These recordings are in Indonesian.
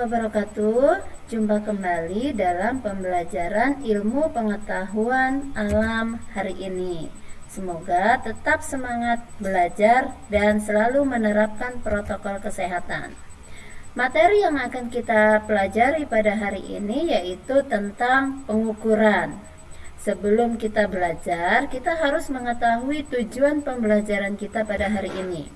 wabarakatuh. Jumpa kembali dalam pembelajaran ilmu pengetahuan alam hari ini. Semoga tetap semangat belajar dan selalu menerapkan protokol kesehatan. Materi yang akan kita pelajari pada hari ini yaitu tentang pengukuran. Sebelum kita belajar, kita harus mengetahui tujuan pembelajaran kita pada hari ini.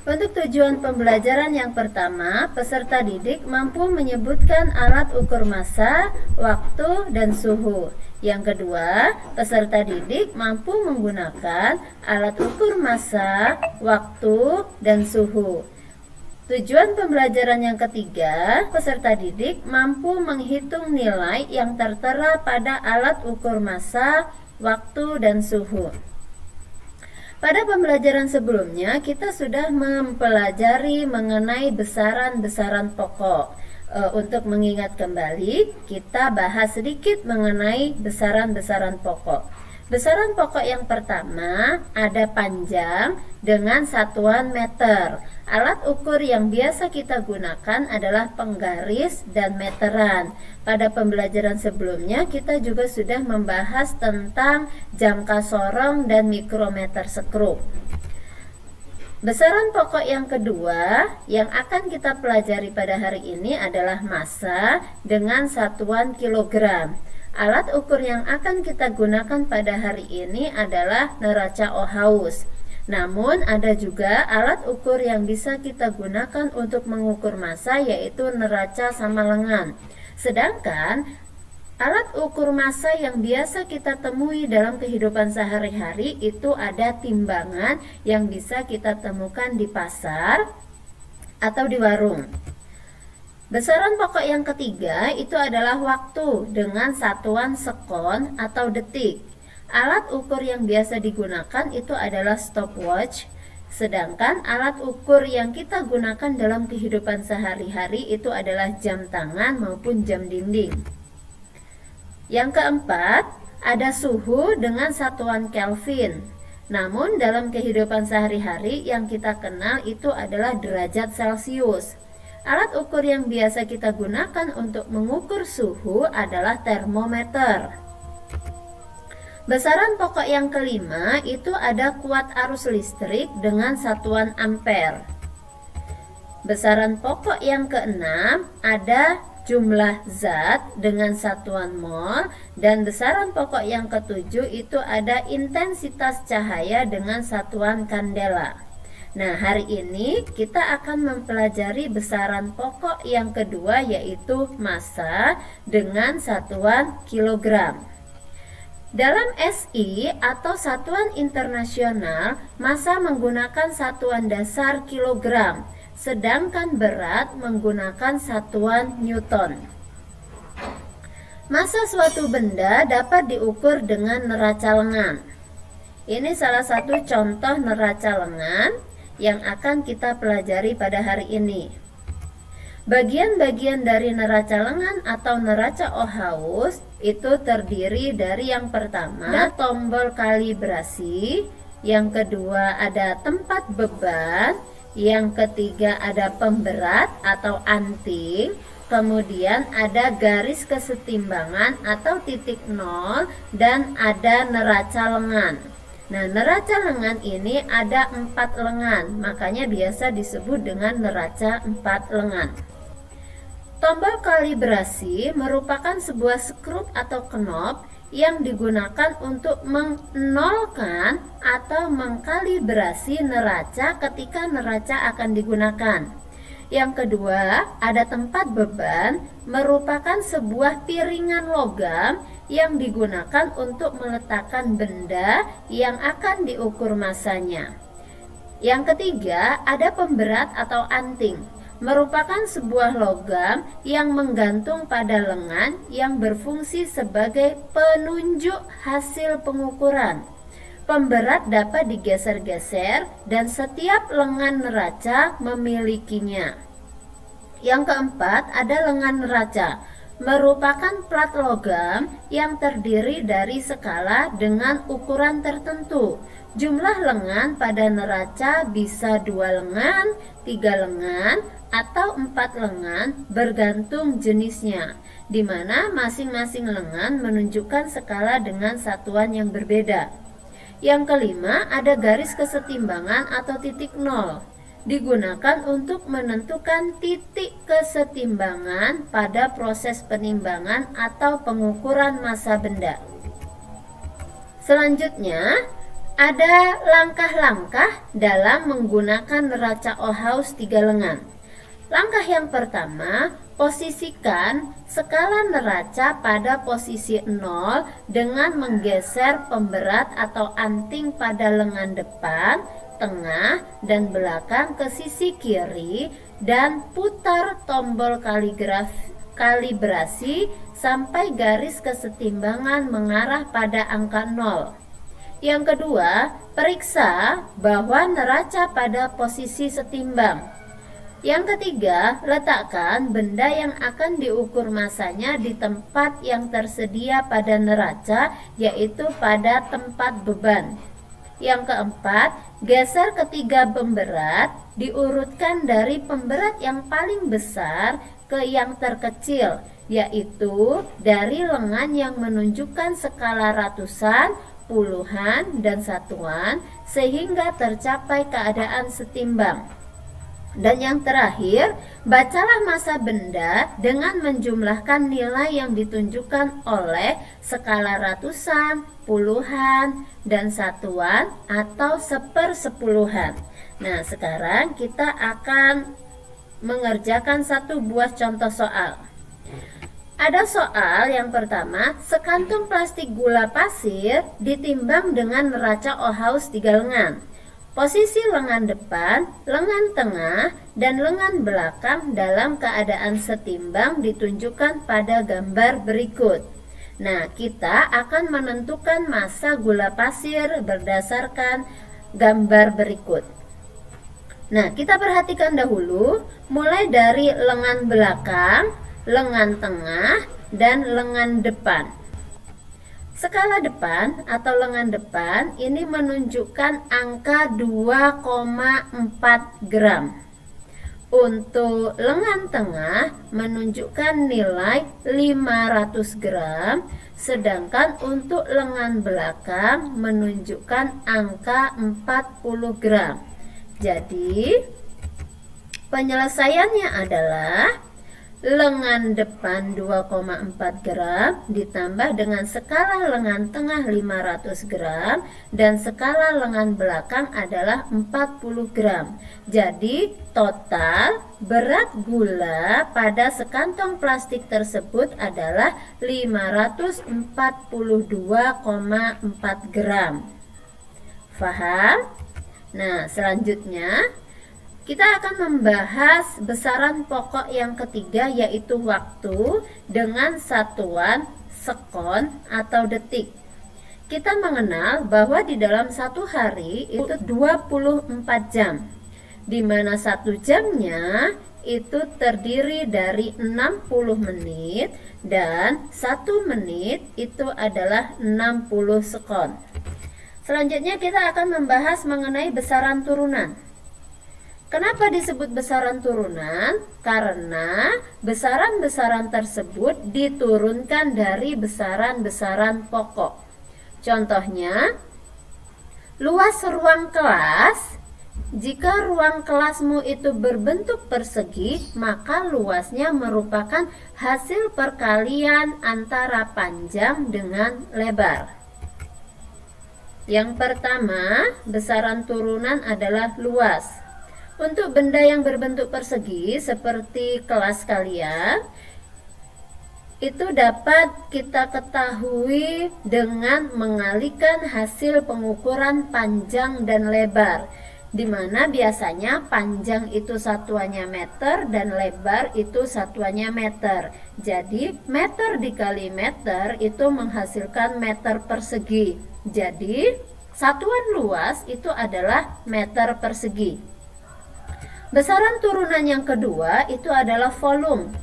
Untuk tujuan pembelajaran yang pertama, peserta didik mampu menyebutkan alat ukur massa, waktu, dan suhu. Yang kedua, peserta didik mampu menggunakan alat ukur massa, waktu, dan suhu. Tujuan pembelajaran yang ketiga, peserta didik mampu menghitung nilai yang tertera pada alat ukur massa, waktu, dan suhu. Pada pembelajaran sebelumnya, kita sudah mempelajari mengenai besaran-besaran pokok. Untuk mengingat kembali, kita bahas sedikit mengenai besaran-besaran pokok. Besaran pokok yang pertama ada panjang dengan satuan meter. Alat ukur yang biasa kita gunakan adalah penggaris dan meteran. Pada pembelajaran sebelumnya kita juga sudah membahas tentang jangka sorong dan mikrometer skrup. Besaran pokok yang kedua yang akan kita pelajari pada hari ini adalah massa dengan satuan kilogram. Alat ukur yang akan kita gunakan pada hari ini adalah neraca Ohaus. Namun ada juga alat ukur yang bisa kita gunakan untuk mengukur massa yaitu neraca sama lengan. Sedangkan alat ukur massa yang biasa kita temui dalam kehidupan sehari-hari itu ada timbangan yang bisa kita temukan di pasar atau di warung. Besaran pokok yang ketiga itu adalah waktu dengan satuan sekon atau detik. Alat ukur yang biasa digunakan itu adalah stopwatch. Sedangkan alat ukur yang kita gunakan dalam kehidupan sehari-hari itu adalah jam tangan maupun jam dinding. Yang keempat, ada suhu dengan satuan Kelvin. Namun dalam kehidupan sehari-hari yang kita kenal itu adalah derajat Celcius. Alat ukur yang biasa kita gunakan untuk mengukur suhu adalah termometer. Besaran pokok yang kelima itu ada kuat arus listrik dengan satuan ampere. Besaran pokok yang keenam ada jumlah zat dengan satuan mol, dan besaran pokok yang ketujuh itu ada intensitas cahaya dengan satuan kandela. Nah, hari ini kita akan mempelajari besaran pokok yang kedua yaitu massa dengan satuan kilogram. Dalam SI atau satuan internasional, massa menggunakan satuan dasar kilogram, sedangkan berat menggunakan satuan newton. Massa suatu benda dapat diukur dengan neraca lengan. Ini salah satu contoh neraca lengan yang akan kita pelajari pada hari ini. Bagian-bagian dari neraca lengan atau neraca Ohaus itu terdiri dari yang pertama ada tombol kalibrasi, yang kedua ada tempat beban, yang ketiga ada pemberat atau anting, kemudian ada garis kesetimbangan atau titik nol, dan ada neraca lengan. Nah, neraca lengan ini ada 4 lengan, makanya biasa disebut dengan neraca 4 lengan. Tombol kalibrasi merupakan sebuah skrup atau knob yang digunakan untuk menolkan atau mengkalibrasi neraca ketika neraca akan digunakan. Yang kedua, ada tempat beban, merupakan sebuah piringan logam yang digunakan untuk meletakkan benda yang akan diukur massanya. Yang ketiga, ada pemberat atau anting, merupakan sebuah logam yang menggantung pada lengan yang berfungsi sebagai penunjuk hasil pengukuran. Pemberat dapat digeser-geser dan setiap lengan neraca memilikinya. Yang keempat, ada lengan neraca, merupakan plat logam yang terdiri dari skala dengan ukuran tertentu. Jumlah lengan pada neraca bisa 2 lengan, 3 lengan, atau 4 lengan bergantung jenisnya, di mana masing-masing lengan menunjukkan skala dengan satuan yang berbeda. Yang kelima, ada garis kesetimbangan atau titik nol, digunakan untuk menentukan titik kesetimbangan pada proses penimbangan atau pengukuran massa benda. Selanjutnya, ada langkah-langkah dalam menggunakan neraca Ohaus 3 lengan. Langkah yang pertama, posisikan skala neraca pada posisi 0 dengan menggeser pemberat atau anting pada lengan depan, tengah, dan belakang ke sisi kiri dan putar tombol kalibrasi sampai garis kesetimbangan mengarah pada angka 0. Yang kedua, periksa bahwa neraca pada posisi setimbang. Yang ketiga, letakkan benda yang akan diukur massanya di tempat yang tersedia pada neraca, yaitu pada tempat beban. Yang keempat, geser ketiga pemberat, diurutkan dari pemberat yang paling besar ke yang terkecil, yaitu dari lengan yang menunjukkan skala ratusan, puluhan, dan satuan, sehingga tercapai keadaan setimbang. Dan yang terakhir, bacalah massa benda dengan menjumlahkan nilai yang ditunjukkan oleh skala ratusan, puluhan, dan satuan atau sepersepuluhan. Nah, sekarang kita akan mengerjakan satu buah contoh soal. Ada soal yang pertama, sekantung plastik gula pasir ditimbang dengan neraca Ohaus 3 lengan. Posisi lengan depan, lengan tengah, dan lengan belakang dalam keadaan setimbang ditunjukkan pada gambar berikut. Nah, kita akan menentukan massa gula pasir berdasarkan gambar berikut. Nah, kita perhatikan dahulu mulai dari lengan belakang, lengan tengah, dan lengan depan. Skala depan atau lengan depan ini menunjukkan angka 2,4 gram. Untuk lengan tengah menunjukkan nilai 500 gram, sedangkan untuk lengan belakang menunjukkan angka 40 gram. Jadi, penyelesaiannya adalah lengan depan 2,4 gram ditambah dengan skala lengan tengah 500 gram dan skala lengan belakang adalah 40 gram. Jadi total berat gula pada sekantong plastik tersebut adalah 542,4 gram. Faham? Nah, selanjutnya kita akan membahas besaran pokok yang ketiga, yaitu waktu dengan satuan sekon atau detik. Kita mengenal bahwa di dalam satu hari itu 24 jam, di mana satu jamnya itu terdiri dari 60 menit dan 1 menit itu adalah 60 sekon. Selanjutnya kita akan membahas mengenai besaran turunan. Kenapa disebut besaran turunan? Karena besaran-besaran tersebut diturunkan dari besaran-besaran pokok. Contohnya, luas ruang kelas. Jika ruang kelasmu itu berbentuk persegi, maka luasnya merupakan hasil perkalian antara panjang dengan lebar. Yang pertama, besaran turunan adalah luas. Untuk benda yang berbentuk persegi seperti kelas kalian, itu dapat kita ketahui dengan mengalihkan hasil pengukuran panjang dan lebar, di mana biasanya panjang itu satuannya meter dan lebar itu satuannya meter. Jadi meter dikali meter itu menghasilkan meter persegi. Jadi satuan luas itu adalah meter persegi. Besaran turunan yang kedua itu adalah volume.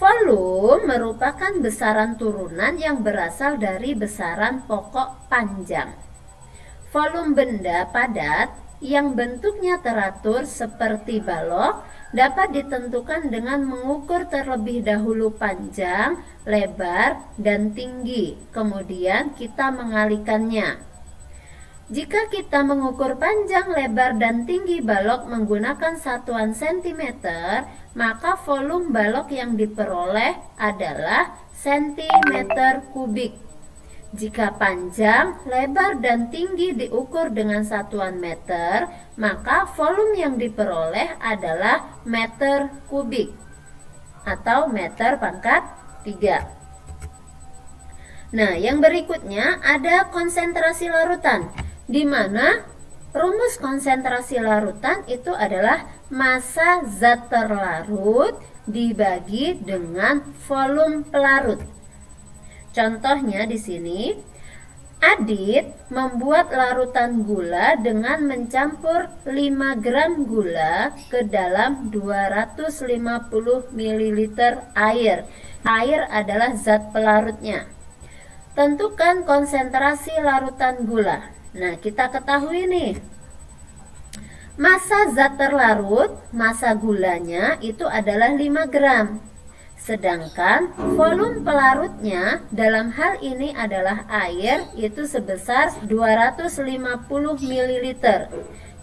Volume merupakan besaran turunan yang berasal dari besaran pokok panjang. Volume benda padat yang bentuknya teratur seperti balok dapat ditentukan dengan mengukur terlebih dahulu panjang, lebar, dan tinggi. Kemudian kita mengalikannya. Jika kita mengukur panjang, lebar, dan tinggi balok menggunakan satuan cm, maka volume balok yang diperoleh adalah cm kubik. Jika panjang, lebar, dan tinggi diukur dengan satuan meter, maka volume yang diperoleh adalah meter kubik atau meter pangkat 3. Nah, yang berikutnya ada konsentrasi larutan, di mana rumus konsentrasi larutan itu adalah massa zat terlarut dibagi dengan volume pelarut. Contohnya di sini, Adit membuat larutan gula dengan mencampur 5 gram gula ke dalam 250 ml air. Air adalah zat pelarutnya. Tentukan konsentrasi larutan gula. Nah, kita ketahui nih, massa zat terlarut, massa gulanya itu adalah 5 gram. Sedangkan volume pelarutnya dalam hal ini adalah air, itu sebesar 250 ml.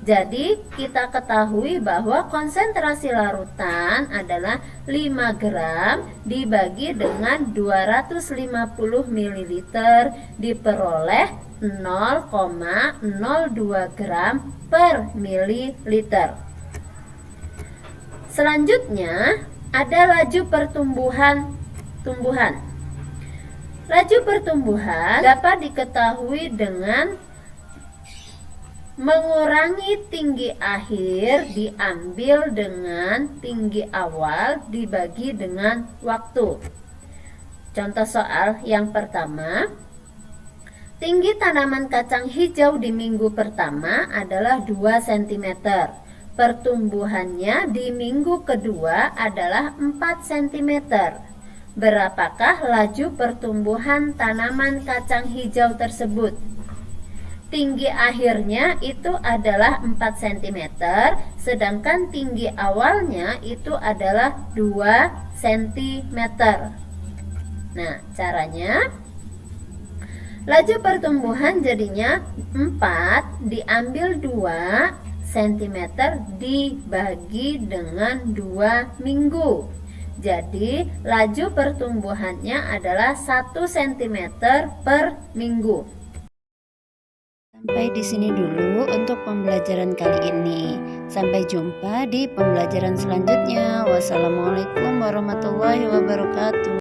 Jadi kita ketahui bahwa konsentrasi larutan adalah 5 gram dibagi dengan 250 ml diperoleh 0,02 gram per mililiter. Selanjutnya ada laju pertumbuhan. Laju pertumbuhan dapat diketahui dengan mengurangi tinggi akhir diambil dengan tinggi awal dibagi dengan waktu. Contoh soal yang pertama, tinggi tanaman kacang hijau di minggu pertama adalah 2 cm. Pertumbuhannya di minggu kedua adalah 4 cm. Berapakah laju pertumbuhan tanaman kacang hijau tersebut? Tinggi akhirnya itu adalah 4 cm, sedangkan tinggi awalnya itu adalah 2 cm. Nah, caranya, laju pertumbuhan jadinya 4 diambil 2 cm dibagi dengan 2 minggu. Jadi laju pertumbuhannya adalah 1 cm per minggu. Sampai di sini dulu untuk pembelajaran kali ini. Sampai jumpa di pembelajaran selanjutnya. Wassalamualaikum warahmatullahi wabarakatuh.